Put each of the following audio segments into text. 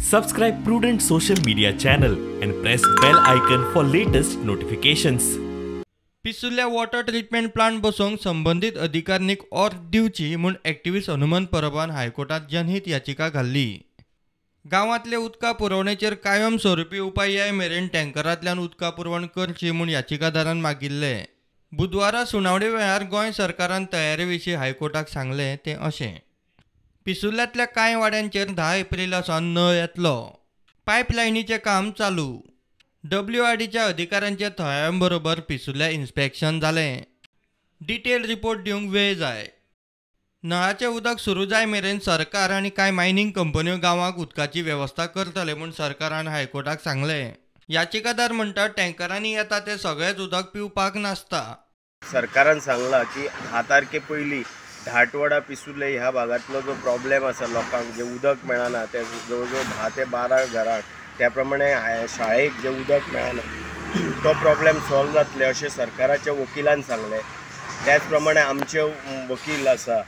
Subscribe Prudent social media channel and press bell icon for latest notifications. पिसुल्या water treatment plant बसवंक संबंधित अधिकाऱ्यांक ऑर्थ दिवची म्हूण एक्टिव्हिस्ट हनुमंत परबान हायकोर्टात जनहित याचिका घाल्ली. गांवांतले उदका पुरवणेचेर कायम स्वरुपी उपाय मेरेन टँकरांतल्यान उदका पुरवण करची म्हूण याचिकादारान मागिल्ले. बुधवारा सुनावणे वेळार गोंय सरकारान तयारे विशीं हायकोर्टाक सांगले ते अशें. पिसुल्ल्यांतल्या कांय वाड्यांचेर 10 एप्रिलासावन नळ येतलो. पायपलायनीचें काम चालू. WRDच्या अधिकाऱ्यांचे थळाव्यांबरोबर पिसुल्ल्या इन्स्पेक्शन जालें. डिटेल रिपोर्ट दिवंक वेळ जाय. नळाचें उदक सुरू जाय मेरेन सरकार आनी कांय मायनिंग कंपन्यो गांवांक उदकाची वेवस्था करतले म्हूण सरकारान हायकोर्टाक सांगलें. याचिकादार म्हणटात टँकरांनी येता तें सगळेंच उदक पिवपाक नासता. सरकारान सांगला की 10 तारखे पयलीं धाटवडा पिसुल्ले ह्या भागातलो जो प्रॉब्लेम आसा लोकांक जे उदक मेळना ते जवळ 10 ते 12 घरांक त्या प्रमाणे शाळेक जे उदक मेळना तो प्रॉब्लेम सॉल्व जातले अशें सरकाराच्या वकिलान सांगलें. त्याच प्रमाणे आमचे वकील आसा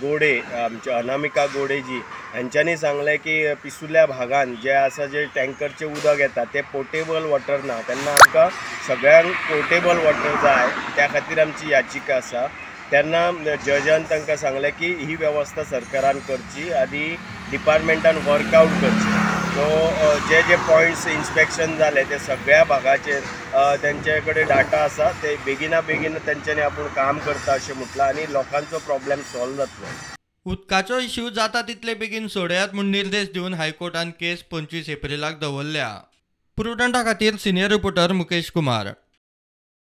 गोडे आमचे अनामिका गोडेजी हांच्यांनी सांगलें की पिसुल्ल्या भागान जे आसा जे टँकरचे उदक येता ते पोर्टेबल वॉटर ना तेन्ना आमकां सगळ्यांक पोर्टेबल वॉटर जाय त्या खातीर आमची याचिका आसा. तेन्ना जजान तांकां सांगलें की ही वेवस्था सरकारान करची आनी डिपार्टमेंटान वर्कआउट करची. सो जे पॉयंट्स इन्स्पेक्शन जाले ते सगळ्या भागाचेर तेंचे कडेन डाटा आसा ते बेगिना तेंच्यांनी आपूण काम करता अशें म्हटलां आनी लोकांचो प्रॉब्लेम सॉल्व जातलो. उदकाचो इश्यू जाता तितले बेगीन सोडयात म्हूण निर्देश दिवन हायकोर्टान केस 25 एप्रिलाक दवरल्या. प्रुडंटा खातीर सिनियर रिपोर्टर मुकेश कुमार.